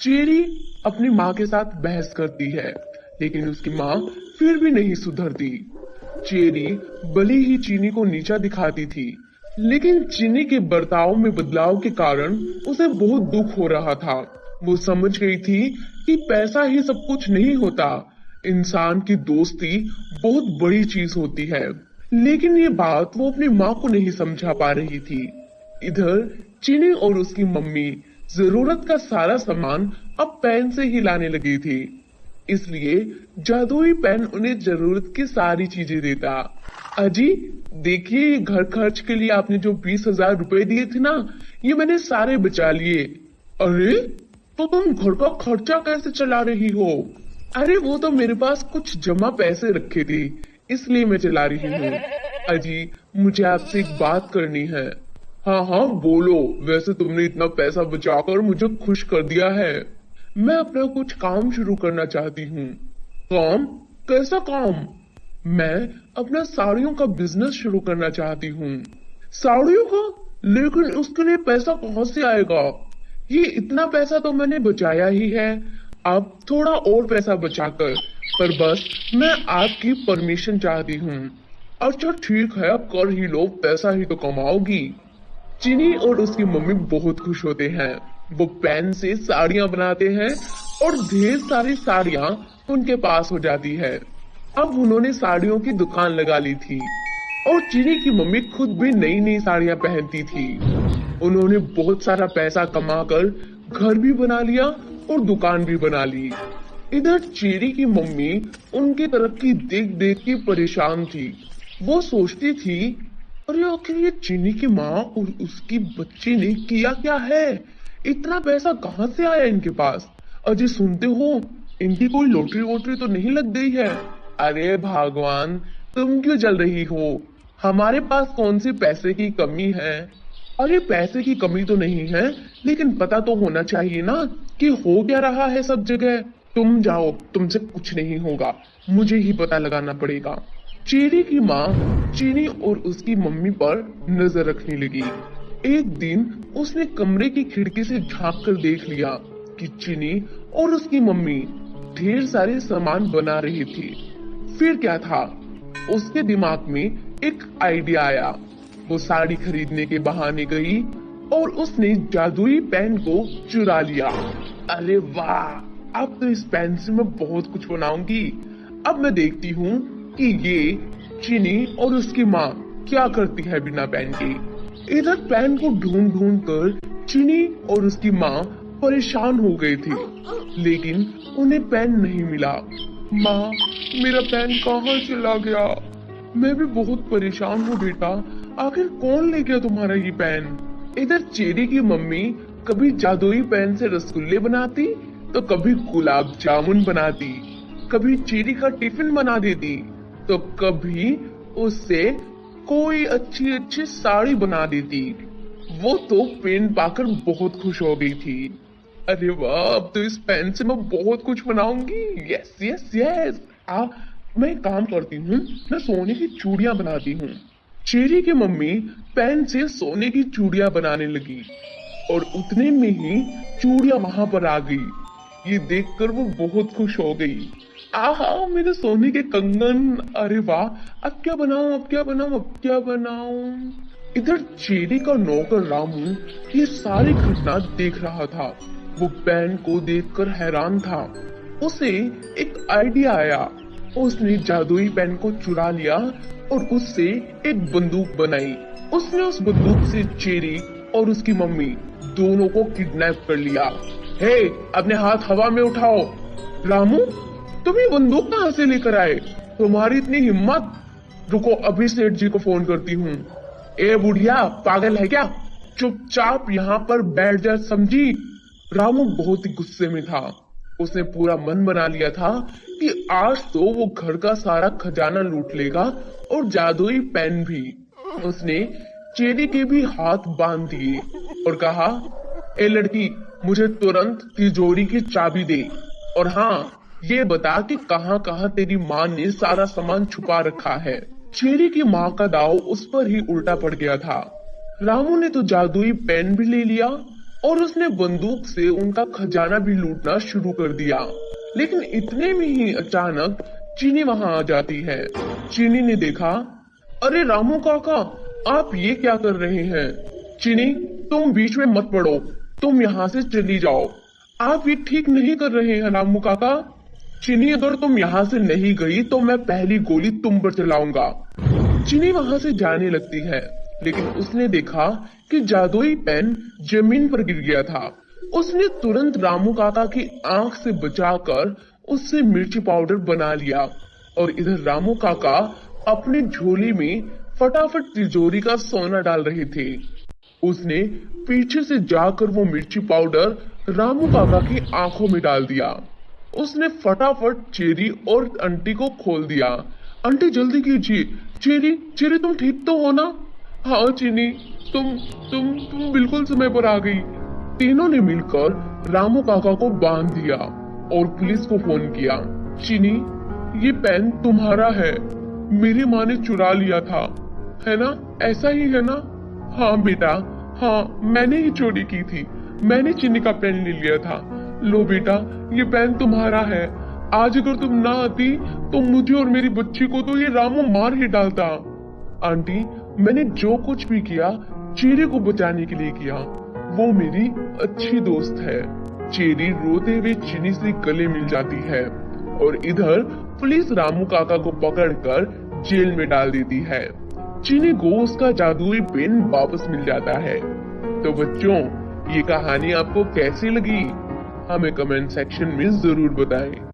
Cherry अपनी माँ के साथ बहस करती है, लेकिन उसकी माँ फिर भी नहीं सुधरती। चेरी भले ही चीनी को नीचा दिखाती थी, लेकिन चीनी के बर्ताव में बदलाव के कारण उसे बहुत दुख हो रहा था। वो समझ गई थी कि पैसा ही सब कुछ नहीं होता, इंसान की दोस्ती बहुत बड़ी चीज होती है। लेकिन ये बात वो अपनी माँ को नहीं समझा पा रही थी। इधर चीनी और उसकी मम्मी जरूरत का सारा सामान अब पेन से ही लाने लगी थी, इसलिए जादुई पेन उन्हें जरूरत की सारी चीजें देता। अजी देखिए, घर खर्च के लिए आपने जो 20,000 रुपए दिए थे ना, ये मैंने सारे बचा लिए। अरे तो तुम घर का खर्चा कैसे चला रही हो? अरे वो तो मेरे पास कुछ जमा पैसे रखे थे, इसलिए मैं चला रही हूँ। अजी मुझे आपसे एक बात करनी है। हाँ हाँ बोलो, वैसे तुमने इतना पैसा बचाकर मुझे खुश कर दिया है। मैं अपना कुछ काम शुरू करना चाहती हूँ। काम? कैसा काम? मैं अपना साड़ियों का बिजनेस शुरू करना चाहती हूँ। साड़ियों का? लेकिन उसके लिए पैसा कहाँ से आएगा? ये इतना पैसा तो मैंने बचाया ही है, अब थोड़ा और पैसा बचाकर, पर बस मैं आपकी परमिशन चाहती हूँ। अच्छा ठीक है, कर ही लो, पैसा ही तो कमाओगी। चीनी और उसकी मम्मी बहुत खुश होते हैं। वो पेन से साड़ियां बनाते हैं और ढेर सारी साड़ियां उनके पास हो जाती है। अब उन्होंने साड़ियों की दुकान लगा ली थी और चीनी की मम्मी खुद भी नई नई साड़ियां पहनती थी। उन्होंने बहुत सारा पैसा कमाकर घर भी बना लिया और दुकान भी बना ली। इधर चेरी की मम्मी उनकी तरक्की देख देख के परेशान थी। वो सोचती थी, अरे आखिर ये चीनी की माँ और उसकी बच्ची ने किया क्या है? इतना पैसा कहाँ से आया इनके पास? अजय सुनते हो, इनकी कोई लॉटरी वोटरी तो नहीं लग गई है? अरे भगवान, तुम क्यों जल रही हो? हमारे पास कौन सी पैसे की कमी है? अरे पैसे की कमी तो नहीं है, लेकिन पता तो होना चाहिए ना कि हो क्या रहा है सब जगह। तुम जाओ, तुमसे कुछ नहीं होगा, मुझे ही पता लगाना पड़ेगा। चेरी की माँ चीनी और उसकी मम्मी पर नजर रखने लगी। एक दिन उसने कमरे की खिड़की से झांक कर देख लिया कि चीनी और उसकी मम्मी ढेर सारे सामान बना रही थी। फिर क्या था, उसके दिमाग में एक आइडिया आया। वो साड़ी खरीदने के बहाने गई और उसने जादुई पेन को चुरा लिया। अरे वाह, अब तो इस पेन से मैं बहुत कुछ बनाऊंगी। अब मैं देखती हूँ कि ये चीनी और उसकी माँ क्या करती है बिना पेन के। इधर पेन को ढूंढ ढूंढ कर चीनी और उसकी माँ परेशान हो गई थी, लेकिन उन्हें पेन नहीं मिला। माँ, मेरा पेन कहाँ चला गया? मैं भी बहुत परेशान हूँ बेटा, आखिर कौन ले गया तुम्हारा ये पेन? इधर चेरी की मम्मी कभी जादुई पेन से रसगुल्ले बनाती तो कभी गुलाब जामुन बनाती, कभी चेरी का टिफिन बना देती तो कभी उससे कोई अच्छी अच्छी साड़ी बना देती। वो तो पेन पाकर बहुत खुश हो गई थी। अरे वाह, अब तो इस पेन से मैं बहुत कुछ बनाऊंगी। Yes yes yes. मैं एक काम करती हूँ, मैं सोने की चूड़ियां बनाती हूँ। चेरी की मम्मी पेन से सोने की चूड़ियां बनाने लगी और उतने में ही चूड़ियां वहां पर आ गई। ये देखकर वो बहुत खुश हो गई। आहा, मेरे सोने के कंगन, अरे वाह, अब क्या बनाऊं, अब क्या बनाऊं, अब क्या बनाऊं? इधर चेरी का नौकर रामू ये सारी घटना देख रहा था। वो पेन को देखकर हैरान था। उसे एक आइडिया आया। उसने जादुई पेन को चुरा लिया और उससे एक बंदूक बनाई। उसने उस बंदूक से चेरी और उसकी मम्मी दोनों को किडनैप कर लिया। हे, अपने हाथ हवा में उठाओ। रामू, तुम ये बंदूक कहाँ से लेकर आए? तुम्हारी इतनी हिम्मत? रुको, अभी सेठ जी को फोन करती हूँ। ए बुढ़िया, पागल है क्या? चुपचाप यहाँ पर बैठ जा, समझी? रामू बहुत ही गुस्से में था। उसने पूरा मन बना लिया था कि आज तो वो घर का सारा खजाना लूट लेगा और जादुई पेन भी। उसने चेरी के भी हाथ बांध दिए और कहा, ए लड़की, मुझे तुरंत तिजोरी की चाबी दे, और हाँ, ये बता कि कहाँ कहाँ तेरी माँ ने सारा सामान छुपा रखा है। चेरी की माँ का दाव उस पर ही उल्टा पड़ गया था। रामू ने तो जादुई पेन भी ले लिया और उसने बंदूक से उनका खजाना भी लूटना शुरू कर दिया। लेकिन इतने में ही अचानक चीनी वहां आ जाती है। चीनी ने देखा, अरे रामू काका, आप ये क्या कर रहे हैं? चीनी, तुम बीच में मत पड़ो, तुम यहाँ से चली जाओ। आप ये ठीक नहीं कर रहे हैं रामू काका। चीनी, अगर तुम यहाँ से नहीं गई तो मैं पहली गोली तुम पर चलाऊंगा। चीनी वहां से जाने लगती है, लेकिन उसने देखा कि जादुई पेन जमीन पर गिर गया था। उसने तुरंत रामू काका की आंख से बचाकर उससे मिर्ची पाउडर बना लिया और इधर रामू काका अपनी झोली में फटाफट तिजोरी का सोना डाल रहे थे। उसने पीछे से जाकर वो मिर्ची पाउडर रामू काका की आंखों में डाल दिया। उसने फटाफट चेरी और आंटी को खोल दिया। आंटी जल्दी कीजिए, चेरी चेरी तुम ठीक तो हो ना? हाँ चीनी, तुम बिल्कुल समय पर आ गई। तीनों ने मिलकर रामू काका को बांध दिया और पुलिस को फोन किया। चीनी, ये पेन तुम्हारा है, मेरी माँ ने चुरा लिया था, है ना? ऐसा ही है ना? हाँ बेटा, हाँ मैंने ही चोरी की थी, मैंने चीनी का पेन ले लिया था। लो बेटा, ये पेन तुम्हारा है। आज अगर तुम ना आती तो मुझे और मेरी बच्ची को तो ये रामू मार ही डालता। आंटी, मैंने जो कुछ भी किया चेरी को बचाने के लिए किया, वो मेरी अच्छी दोस्त है। चेरी रोते हुए चीनी से गले मिल जाती है और इधर पुलिस रामू काका को पकड़कर जेल में डाल देती है। चीनी को उसका जादुई पेन वापस मिल जाता है। तो बच्चों, ये कहानी आपको कैसी लगी? हमें कमेंट सेक्शन में जरूर बताएं।